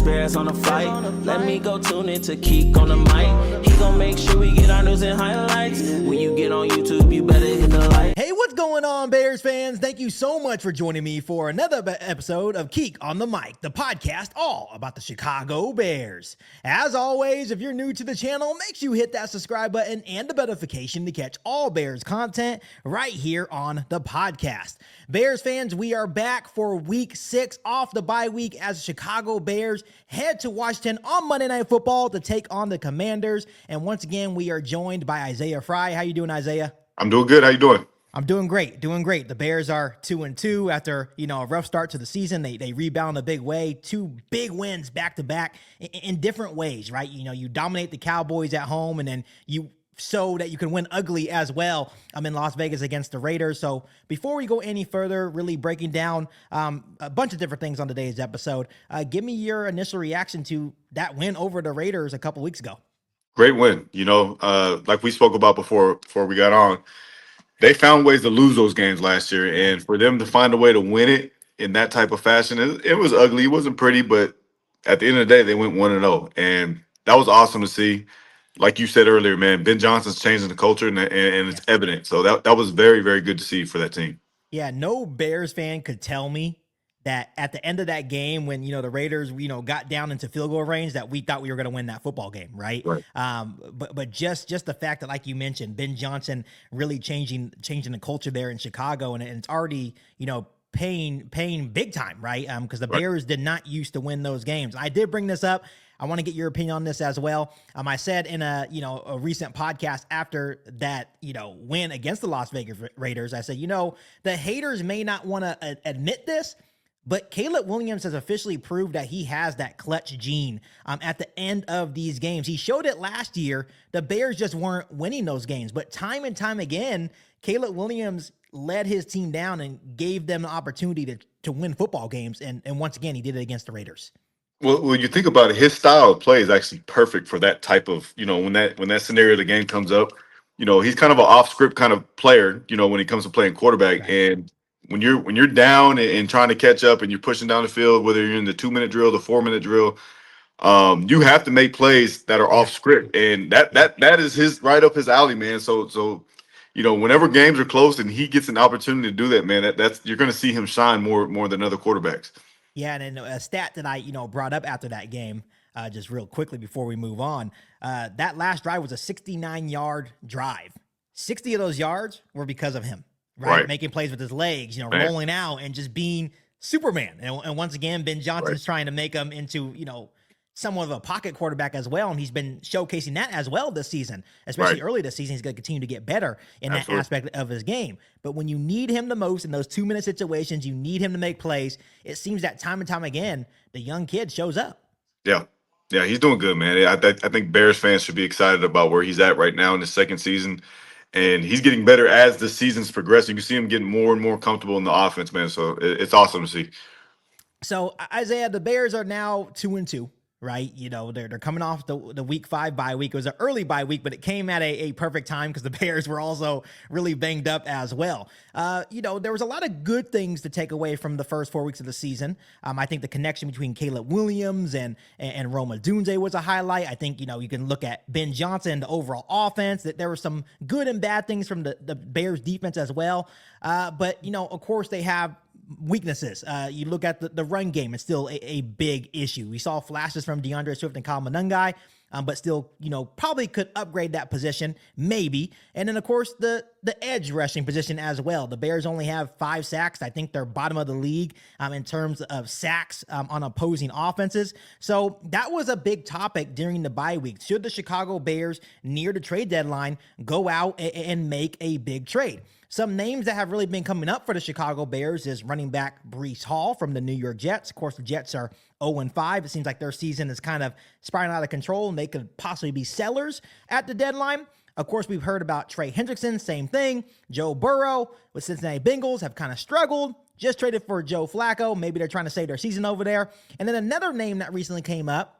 Bears on the flight. Let me go tune in to KIEQ on the mic. He gon' make sure we get our news and highlights. When you get on YouTube, you better hit the like. Hey, what's going on, Bears fans? Thank you so much for joining me for another episode of KIEQ on the Mic, the podcast all about the Chicago Bears. As always, if you're new to the channel, make sure you hit that subscribe button and the notification to catch all Bears content right here on the podcast. Bears fans, we are back for week 6 off the bye week as the Chicago Bears head to Washington on Monday Night Football to take on the Commanders. And once again, we are joined by Isaiah Fry. How you doing, Isaiah? I'm doing good. How you doing? I'm doing great. The Bears are 2-2 after, a rough start to the season. They rebound a big way, 2 big wins back to back in different ways, right? You dominate the Cowboys at home, and then you show that you can win ugly as well in Las Vegas against the Raiders. So before we go any further, really breaking down a bunch of different things on today's episode, give me your initial reaction to that win over the Raiders a couple weeks ago. Great win. Like we spoke about before we got on, they found ways to lose those games last year, and for them to find a way to win it in that type of fashion, it was ugly. It wasn't pretty, but at the end of the day, they went 1-0, and that was awesome to see. Like you said earlier, man, Ben Johnson's changing the culture, and it's evident. So that was very, very good to see for that team. Yeah, no Bears fan could tell me that at the end of that game when, the Raiders, got down into field goal range, that we thought we were going to win that football game, right? But just the fact that, like you mentioned, Ben Johnson really changing the culture there in Chicago, and it's already, paying big time, right? Because the Bears did not used to win those games. I did bring this up. I want to get your opinion on this as well. I said in a recent podcast after that, win against the Las Vegas Raiders, I said, the haters may not want to admit this, but Caleb Williams has officially proved that he has that clutch gene at the end of these games. He showed it last year. The Bears just weren't winning those games. But time and time again, Caleb Williams led his team down and gave them the opportunity to win football games. And once again, he did it against the Raiders. Well, when you think about it, his style of play is actually perfect for that type of, when that scenario of the game comes up. He's kind of an off-script kind of player, when he comes to playing quarterback. Right. And when you're down and trying to catch up and you're pushing down the field, whether you're in the 2-minute drill, the 4-minute drill, you have to make plays that are off script, and that is his right up his alley, man. So whenever games are close and he gets an opportunity to do that, man, that's you're going to see him shine more than other quarterbacks. Yeah, and then a stat that I brought up after that game, just real quickly before we move on, that last drive was a 69-yard drive. 60 of those yards were because of him. Right, making plays with his legs, rolling out and just being Superman. And once again, Ben Johnson's trying to make him into, somewhat of a pocket quarterback as well. And he's been showcasing that as well this season, especially early this season. He's going to continue to get better in that aspect of his game. But when you need him the most in those 2-minute situations, you need him to make plays. It seems that time and time again, the young kid shows up. Yeah, he's doing good, man. I think Bears fans should be excited about where he's at right now in his second season. And he's getting better as the season's progressing. You can see him getting more and more comfortable in the offense, man. So it's awesome to see. So, Isaiah, the Bears are now 2-2, right? They're coming off the week 5 bye week. It was an early bye week, but it came at a perfect time because the Bears were also really banged up as well. There was a lot of good things to take away from the first 4 weeks of the season. I think the connection between Caleb Williams and Rome Odunze was a highlight. I think, you can look at Ben Johnson, the overall offense, that there were some good and bad things from the Bears defense as well. But, of course, they have weaknesses. You look at the run game, it's still a big issue. We saw flashes from DeAndre Swift and Kyle Monangai, but still, probably could upgrade that position, maybe. And then, of course, the edge rushing position as well. The Bears only have 5 sacks. I think they're bottom of the league in terms of sacks on opposing offenses. So that was a big topic during the bye week. Should the Chicago Bears, near the trade deadline, go out and make a big trade? Some names that have really been coming up for the Chicago Bears is running back Breece Hall from the New York Jets. Of course, the Jets are 0-5. It seems like their season is kind of spiraling out of control, and they could possibly be sellers at the deadline. Of course, we've heard about Trey Hendrickson, same thing. Joe Burrow with Cincinnati Bengals have kind of struggled. Just traded for Joe Flacco. Maybe they're trying to save their season over there. And then another name that recently came up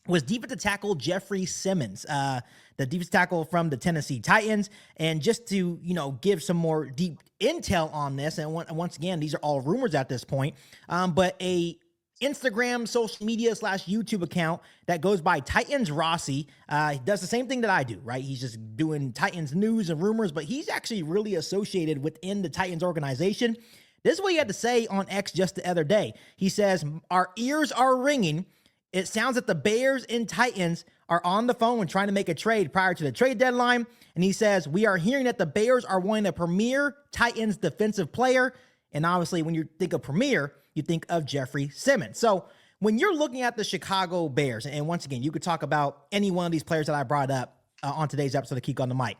was defensive tackle Jeffery Simmons, the defensive tackle from the Tennessee Titans. And just to, give some more deep intel on this, and once again, these are all rumors at this point, but a Instagram, social media / YouTube account that goes by Titans Rossi. He does the same thing that I do, right? He's just doing Titans news and rumors, but he's actually really associated within the Titans organization. This is what he had to say on X just the other day. He says, "Our ears are ringing. It sounds that the Bears and Titans are on the phone and trying to make a trade prior to the trade deadline." And he says, "We are hearing that the Bears are wanting a premier Titans defensive player." And obviously, when you think of premier, you think of Jeffery Simmons. So when you're looking at the Chicago Bears, and once again, you could talk about any one of these players that I brought up on today's episode of KIEQ on the Mic.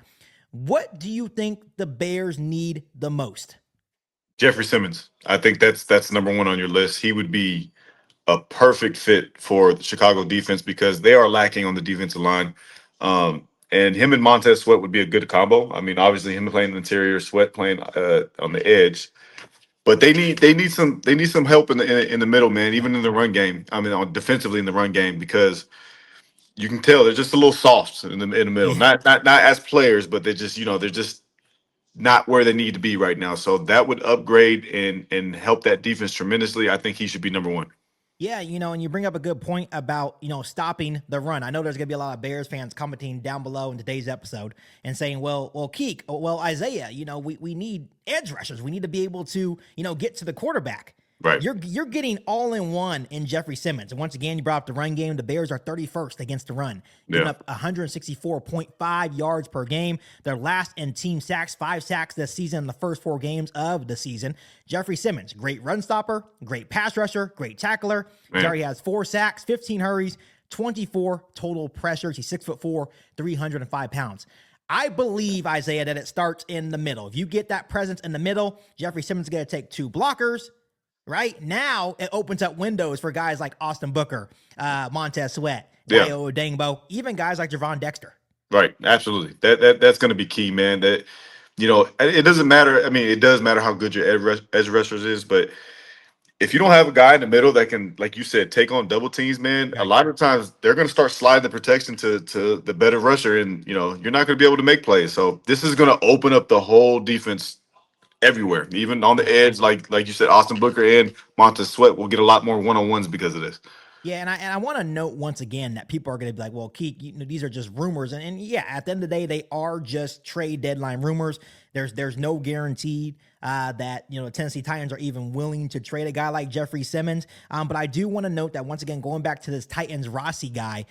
What do you think the Bears need the most? Jeffery Simmons. I think that's number one on your list. He would be a perfect fit for the Chicago defense because they are lacking on the defensive line. And him and Montez Sweat would be a good combo. I mean, obviously him playing the interior, Sweat playing on the edge. But they need some help in the middle, man. Even in the run game. I mean, defensively in the run game, because you can tell they're just a little soft in the middle. Yeah. Not as players, but they're just not where they need to be right now. So that would upgrade and help that defense tremendously. I think he should be number one. Yeah, and you bring up a good point about, stopping the run. I know there's going to be a lot of Bears fans commenting down below in today's episode and saying, well, KIEQ, well, Isaiah, we need edge rushers. We need to be able to, get to the quarterback. Right. You're getting all in one in Jeffery Simmons. And once again, you brought up the run game. The Bears are 31st against the run, giving up 164.5 yards per game. They're last in team sacks, 5 sacks this season in the first 4 games of the season. Jeffery Simmons, great run stopper, great pass rusher, great tackler. He already has 4 sacks, 15 hurries, 24 total pressures. He's 6'4", 305 pounds. I believe, Isaiah, that it starts in the middle. If you get that presence in the middle, Jeffery Simmons is going to take 2 blockers. Right now, it opens up windows for guys like Austin Booker, Montez Sweat, Dayo Odengbo, even guys like Javon Dexter. Right, absolutely. That's going to be key, man. That it doesn't matter. I mean, it does matter how good your edge rushers is, but if you don't have a guy in the middle that can, like you said, take on double teams, man, a lot of times they're going to start sliding the protection to the better rusher, and you're not going to be able to make plays. So this is going to open up the whole defense everywhere, even on the edge, like you said, Austin Booker and Montez Sweat will get a lot more one-on-ones because of this. Yeah, and I want to note once again that people are going to be like, well, KIEQ, these are just rumors. And yeah, at the end of the day, they are just trade deadline rumors. There's no guarantee that, the Tennessee Titans are even willing to trade a guy like Jeffery Simmons. But I do want to note that, once again, going back to this Titans Rossi guy,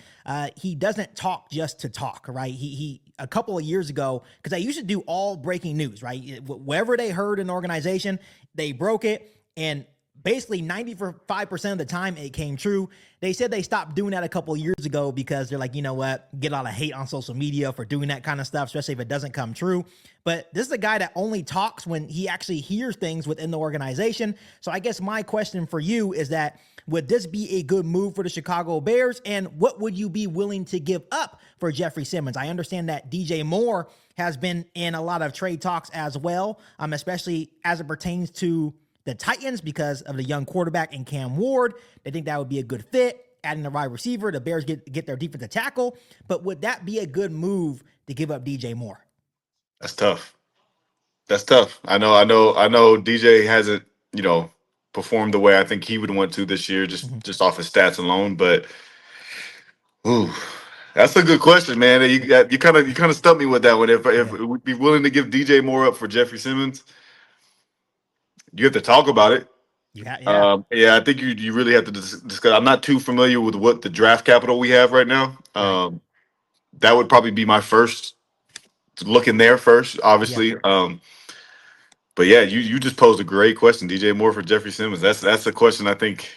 he doesn't talk just to talk, right? He a couple of years ago, because I used to do all breaking news, right? Wherever they heard an organization, they broke it. And basically 95% of the time it came true. They said they stopped doing that a couple of years ago because they're like, you know what, get a lot of hate on social media for doing that kind of stuff, especially if it doesn't come true. But this is a guy that only talks when he actually hears things within the organization. So I guess my question for you is that, would this be a good move for the Chicago Bears? And what would you be willing to give up for Jeffery Simmons? I understand that DJ Moore has been in a lot of trade talks as well, especially as it pertains to the Titans because of the young quarterback and Cam Ward. They think that would be a good fit, adding the wide receiver. The Bears get their defensive tackle. But would that be a good move to give up DJ Moore? That's tough. I know DJ hasn't, performed the way I think he would want to this year, just off his stats alone. But that's a good question, man. You kind of stumped me with that one. If we'd be willing to give DJ Moore up for Jeffery Simmons, you have to talk about it. Yeah. I think you really have to discuss. I'm not too familiar with what the draft capital we have right now. That would probably be my first look in there first, obviously. Yeah. But yeah, you just posed a great question, DJ Moore for Jeffery Simmons. That's a question I think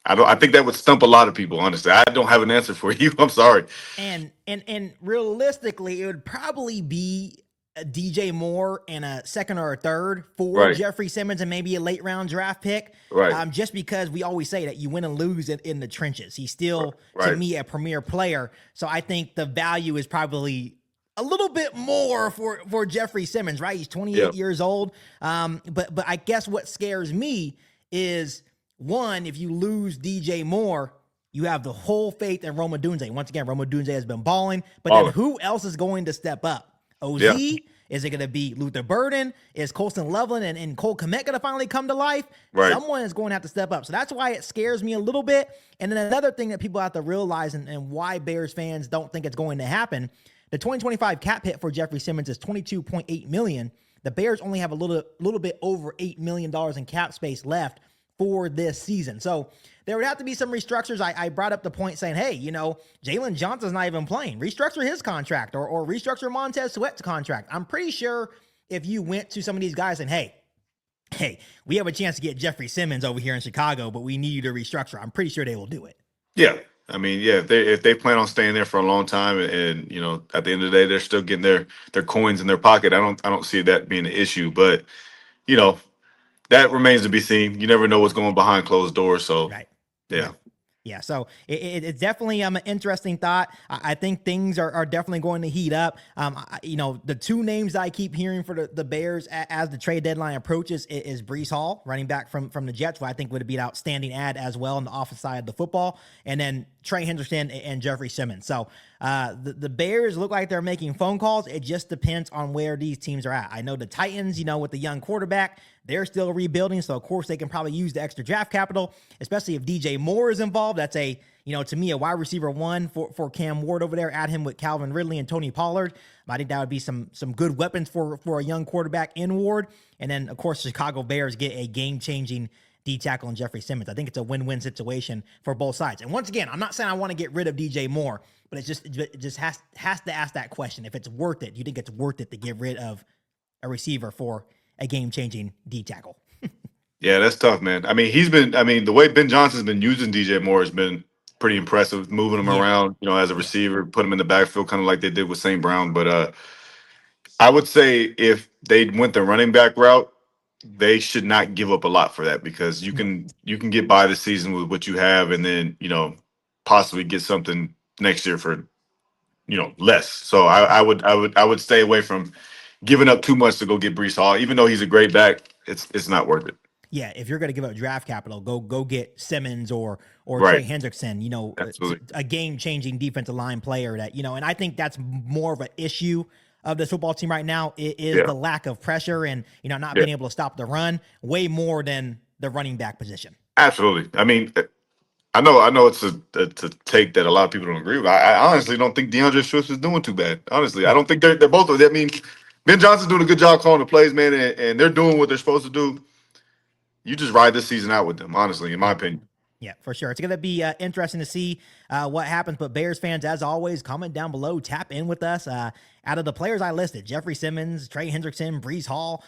that would stump a lot of people, honestly. I don't have an answer for you. I'm sorry. And realistically, it would probably be a DJ Moore and a second or a third for Jeffery Simmons and maybe a late round draft pick. Right. Just because we always say that you win and lose in the trenches. He's still, to me, a premier player. So I think the value is probably a little bit more for Jeffery Simmons, right? He's 28 years old. But I guess what scares me is, one, if you lose DJ Moore, you have the whole faith in Rome Odunze. Once again, Rome Odunze has been balling. But then who else is going to step up? OZ, Is it going to be Luther Burden? Is Colston Loveland and Cole Kmet going to finally come to life? Right. Someone is going to have to step up. So that's why it scares me a little bit. And then another thing that people have to realize and why Bears fans don't think it's going to happen, the 2025 cap hit for Jeffery Simmons is $22.8 million. The Bears only have a little bit over $8 million in cap space left for this season. So there would have to be some restructures. I brought up the point saying, hey, Jalen Johnson's not even playing. Restructure his contract or restructure Montez Sweat's contract. I'm pretty sure if you went to some of these guys and, hey, we have a chance to get Jeffery Simmons over here in Chicago, but we need you to restructure, I'm pretty sure they will do it. Yeah. I mean, yeah, if they plan on staying there for a long time and at the end of the day, they're still getting their coins in their pocket, I don't see that being an issue. But, that remains to be seen. You never know what's going behind closed doors. So, right. Yeah. Yeah, so it's definitely an interesting thought. I think things are definitely going to heat up. The two names I keep hearing for the Bears as the trade deadline approaches is Breece Hall, running back from the Jets, who I think would be an outstanding ad as well on the offensive side of the football, and then Trey Hendrickson and Jeffrey Simmons. So the Bears look like they're making phone calls. It just depends on where these teams are at. I know the Titans, with the young quarterback, they're still rebuilding, so of course they can probably use the extra draft capital, especially if DJ Moore is involved. That's to me, a wide receiver one for Cam Ward over there. Add him with Calvin Ridley and Tony Pollard. I think that would be some good weapons for a young quarterback in Ward. And then, of course, Chicago Bears get a game-changing D tackle in Jeffrey Simmons. I think it's a win-win situation for both sides. And once again, I'm not saying I want to get rid of DJ Moore, but it just has to ask that question. If it's worth it, do you think it's worth it to get rid of a receiver for a game-changing D tackle? Yeah, that's tough, man. I mean, the way Ben Johnson's been using DJ Moore has been pretty impressive, moving him around, as a receiver, put him in the backfield, kind of like they did with St. Brown. But I would say if they went the running back route, they should not give up a lot for that, because you can get by the season with what you have, and then possibly get something next year for less. So I would stay away from giving up too much to go get Breece Hall. Even though he's a great back, it's not worth it. Yeah, if you're going to give up draft capital, go get Simmons or Right. Trey Hendrickson, Absolutely. a game-changing defensive line player that, and I think that's more of an issue of this football team right now is the lack of pressure and, not being able to stop the run way more than the running back position. Absolutely. I mean, I know it's a take that a lot of people don't agree with. I honestly don't think DeAndre Swift is doing too bad. Honestly, I don't think they're both of them. I mean, Ben Johnson's doing a good job calling the plays, man, and they're doing what they're supposed to do. You just ride this season out with them, honestly, in my opinion. Yeah, for sure. It's going to be interesting to see what happens. But Bears fans, as always, comment down below. Tap in with us. Out of the players I listed, Jeffrey Simmons, Trey Hendrickson, Breece Hall,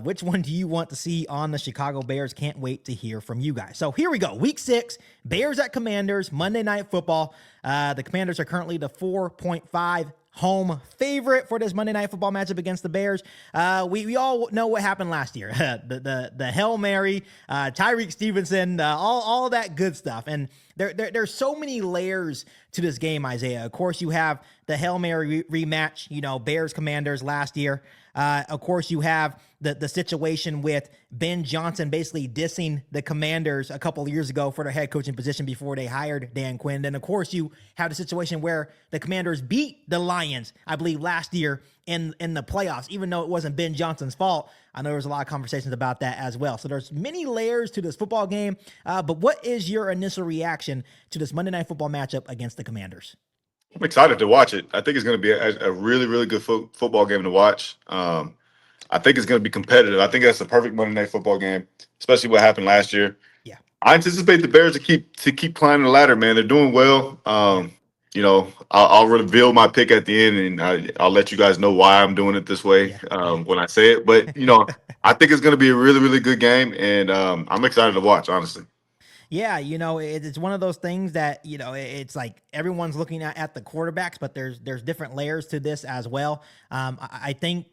which one do you want to see on the Chicago Bears? Can't wait to hear from you guys. So here we go. Week 6, Bears at Commanders, Monday Night Football. The Commanders are currently the 4.5 home favorite for this Monday Night Football matchup against the Bears. We all know what happened last year. the Hail Mary, Tyreek Stevenson, all that good stuff. And there's so many layers to this game, Isaiah. Of course, you have the Hail Mary rematch, Bears Commanders last year. Of course, you have the situation with Ben Johnson basically dissing the Commanders a couple of years ago for their head coaching position before they hired Dan Quinn. And of course, you have the situation where the Commanders beat the Lions, I believe, last year in the playoffs, even though it wasn't Ben Johnson's fault. I know there's a lot of conversations about that as well. So there's many layers to this football game. But what is your initial reaction to this Monday Night Football matchup against the Commanders? I'm excited to watch it. I think it's going to be a really, really good football game to watch. I think it's going to be competitive. I think that's the perfect Monday Night Football game, especially what happened last year. Yeah, I anticipate the Bears to keep climbing the ladder, man. They're doing well. I'll reveal my pick at the end, and I'll let you guys know why I'm doing it this way when I say it. But I think it's going to be a really, really good game, and I'm excited to watch, honestly. Yeah, it's one of those things that, it's like everyone's looking at the quarterbacks, but there's different layers to this as well. I think,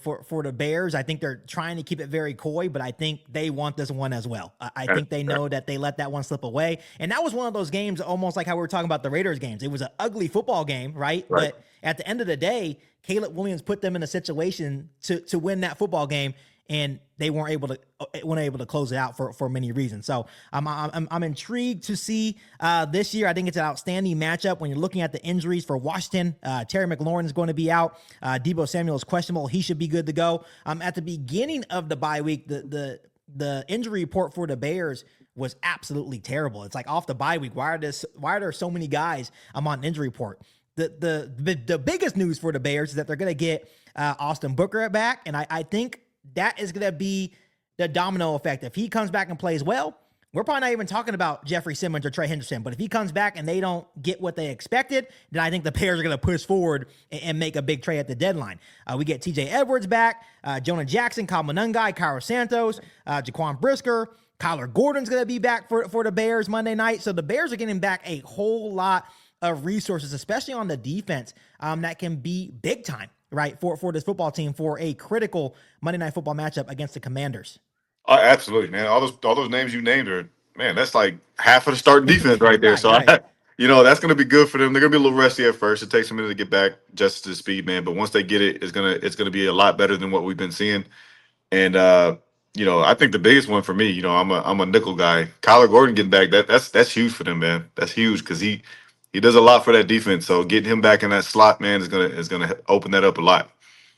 for the Bears, I think they're trying to keep it very coy, but I think they want this one as well. I think they know that they let that one slip away. And that was one of those games, almost like how we were talking about the Raiders games. It was an ugly football game, right? But at the end of the day, Caleb Williams put them in a situation to win that football game. and they weren't able to close it out for many reasons. So I'm intrigued to see this year. I think it's an outstanding matchup when you're looking at the injuries for Washington. Terry McLaurin is going to be out. Deebo Samuel is questionable. He should be good to go. At the beginning of the bye week, the injury report for the Bears was absolutely terrible. It's like off the bye week. Why are there so many guys on an injury report? The biggest news for the Bears is that they're going to get Austin Booker back, and I think that is going to be the domino effect. If he comes back and plays well, we're probably not even talking about Jeffery Simmons or Trey Henderson, but if he comes back and they don't get what they expected, then I think the Bears are going to push forward and make a big trade at the deadline. We get TJ Edwards back, Jonah Jackson, Kyle Monungai, Cairo Santos, Jaquan Brisker, Kyler Gordon's going to be back for the Bears Monday night. So the Bears are getting back a whole lot of resources, especially on the defense, that can be big time, right, for this football team for a critical Monday Night Football matchup against the Commanders. Absolutely, man. All those names you named are, man, that's like half of the starting defense right there. Right. That's going to be good for them. They're going to be a little rusty at first. It takes a minute to get back just to speed, man. But once they get it, it's gonna be a lot better than what we've been seeing. And I think the biggest one for me, I'm a nickel guy. Kyler Gordon getting back, that's huge for them, man. That's huge because he does a lot for that defense. So getting him back in that slot, man, is gonna open that up a lot.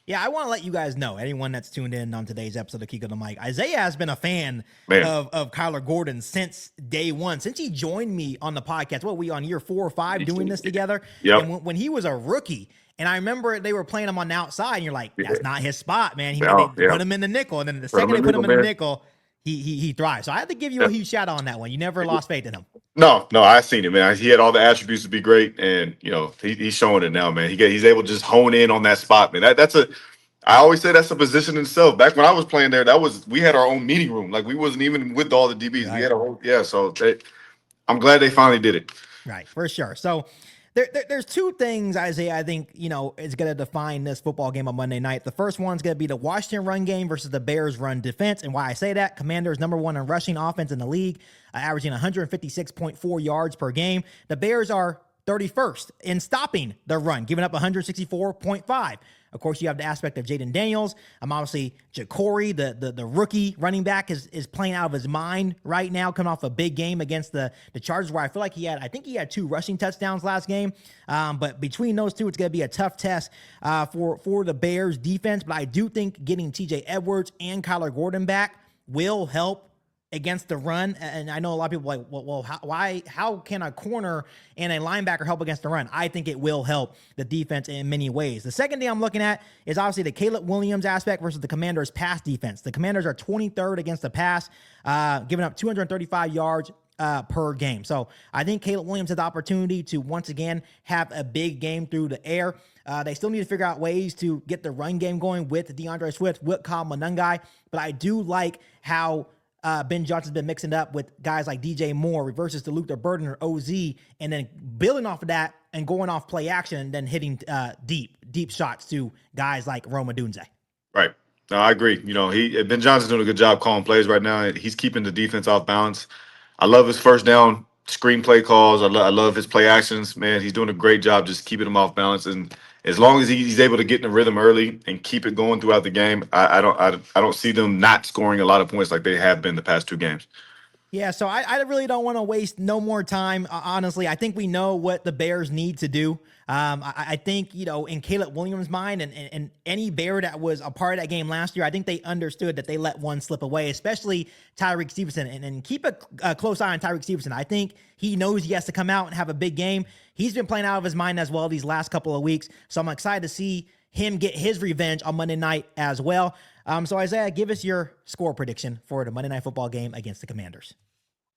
Yeah, I want to let you guys know, anyone that's tuned in on today's episode of KIEQ on the Mic, Isaiah has been a fan of Kyler Gordon since day one, since he joined me on the podcast. We on year 4 or 5 doing this together? Yep. And when he was a rookie, and I remember they were playing him on the outside, and you're like, that's not his spot, man. They put him in the nickel, and then the second they put him in the nickel, he thrives. So I have to give you a huge shout out on that one. You never lost faith in him. No, I seen it, man. He had all the attributes to be great, and he's showing it now, man. He's able to just hone in on that spot, man. I always say that's a position in itself. Back when I was playing there, we had our own meeting room. Like we wasn't even with all the DBs. Right. We had a whole So I'm glad they finally did it. Right, for sure. So there's 2 things, Isaiah, I think, is going to define this football game on Monday night. The first one's going to be the Washington run game versus the Bears run defense. And why I say that, Commanders number 1 in rushing offense in the league, averaging 156.4 yards per game. The Bears are 31st in stopping the run, giving up 164.5. Of course, you have the aspect of Jaden Daniels. Obviously, Jacory, the rookie running back, is playing out of his mind right now, coming off a big game against the Chargers, where I feel like he had 2 rushing touchdowns last game. But between those 2, it's going to be a tough test for the Bears defense. But I do think getting TJ Edwards and Kyler Gordon back will help against the run. And I know a lot of people are like, well, how can a corner and a linebacker help against the run? I think it will help the defense in many ways. The second thing I'm looking at is obviously the Caleb Williams aspect versus the Commanders' pass defense. The Commanders are 23rd against the pass, giving up 235 yards per game. So I think Caleb Williams has the opportunity to once again have a big game through the air. They still need to figure out ways to get the run game going with DeAndre Swift, with Kyle Monungai. But I do like how Ben Johnson's been mixing it up with guys like DJ Moore versus the Luther Burden or OZ, and then building off of that and going off play action and then hitting deep shots to guys like Rome Odunze. Right. No, I agree. Ben Johnson's doing a good job calling plays right now. He's keeping the defense off balance. I love his first down screenplay calls. I love his play actions. Man, he's doing a great job just keeping them off balance. And as long as he's able to get in the rhythm early and keep it going throughout the game, I don't see them not scoring a lot of points like they have been the past 2 games. Yeah, so I really don't want to waste no more time. Honestly, I think we know what the Bears need to do. I think, in Caleb Williams' mind and any Bear that was a part of that game last year, I think they understood that they let one slip away, especially Tyreek Stevenson. And keep a close eye on Tyreek Stevenson. I think he knows he has to come out and have a big game. He's been playing out of his mind as well these last couple of weeks. So I'm excited to see him get his revenge on Monday night as well. So Isaiah, give us your score prediction for the Monday Night Football game against the Commanders.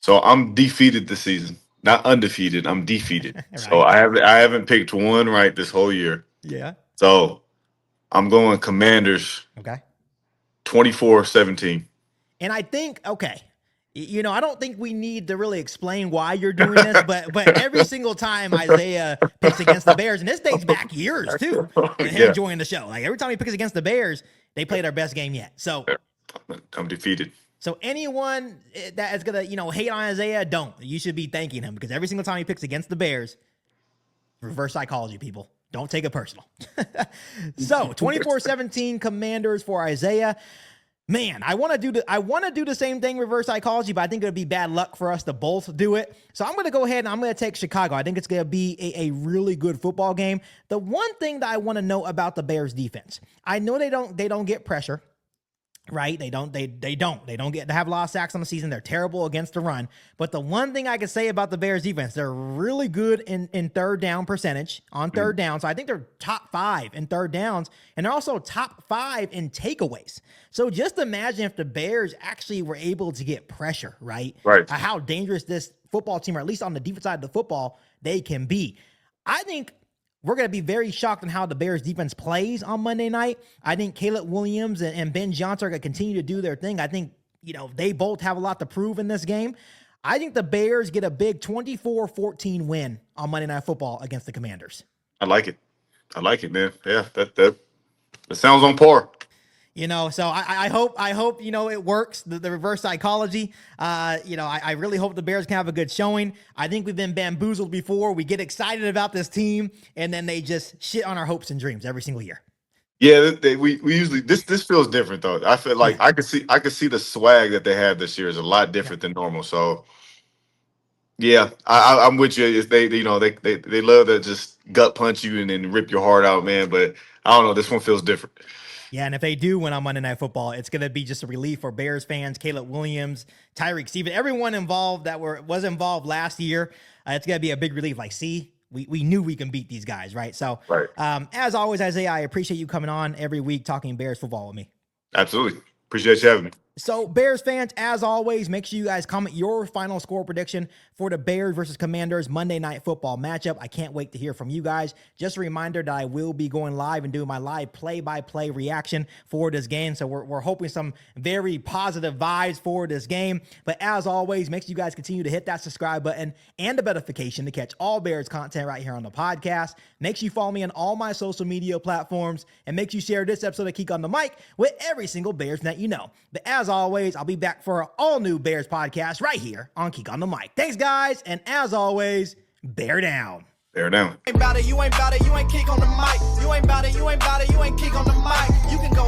So I'm defeated this season. Not undefeated. I'm defeated. Right. So I haven't picked one right this whole year. Yeah. So I'm going Commanders. Okay. 24-17. And I think, okay, I don't think we need to really explain why you're doing this, but every single time Isaiah picks against the Bears, and this dates back years too, him joining the show. Like every time he picks against the Bears, they play their best game yet. So I'm defeated. So anyone that is going to, hate on Isaiah, don't. You should be thanking him because every single time he picks against the Bears, reverse psychology, people. Don't take it personal. So 24-17 Commanders for Isaiah. Man, I want to do the same thing, reverse psychology, but I think it'd be bad luck for us to both do it. So I'm going to go ahead and I'm going to take Chicago. I think it's going to be a really good football game. The one thing that I want to know about the Bears defense, I know they don't get pressure, right? They don't get to have a lot of sacks on the season. They're terrible against the run. But the one thing I can say about the Bears defense, they're really good in third down percentage on third down. So I think they're top 5 in third downs, and they're also top 5 in takeaways. So just imagine if the Bears actually were able to get pressure, right? Right. How dangerous this football team, or at least on the defense side of the football, they can be. I think we're going to be very shocked on how the Bears defense plays on Monday night. I think Caleb Williams and Ben Johnson are going to continue to do their thing. I think, they both have a lot to prove in this game. I think the Bears get a big 24-14 win on Monday Night Football against the Commanders. I like it, man. Yeah, that sounds on par. So I hope, it works, the reverse psychology. I really hope the Bears can have a good showing. I think we've been bamboozled before. We get excited about this team, and then they just shit on our hopes and dreams every single year. Yeah, we usually, this feels different, though. I feel like I could see the swag that they have this year is a lot different than normal. So, yeah, I'm with you. If they love to just gut punch you and then rip your heart out, man. But I don't know, this one feels different. Yeah, and if they do win on Monday Night Football, it's going to be just a relief for Bears fans, Caleb Williams, Tyreek Steven, everyone involved that was involved last year. It's going to be a big relief. Like, see, we knew we can beat these guys, right? So, right. As always, Isaiah, I appreciate you coming on every week talking Bears football with me. Absolutely. Appreciate you having me. So, Bears fans, as always, make sure you guys comment your final score prediction for the Bears versus Commanders Monday Night Football matchup. I can't wait to hear from you guys. Just a reminder that I will be going live and doing my live play-by-play reaction for this game. So we're hoping some very positive vibes for this game. But as always, make sure you guys continue to hit that subscribe button and the notification to catch all Bears content right here on the podcast. Make sure you follow me on all my social media platforms, and make sure you share this episode of KIEQ on the Mic with every single Bears that you know. But as always, I'll be back for an all-new Bears podcast right here on KIEQ on the Mic. Thanks, guys, and as always, bear down. Bear down. You ain't bout it, you ain't KIEQ on the mic. You ain't bout it, you ain't KIEQ on the mic. You can go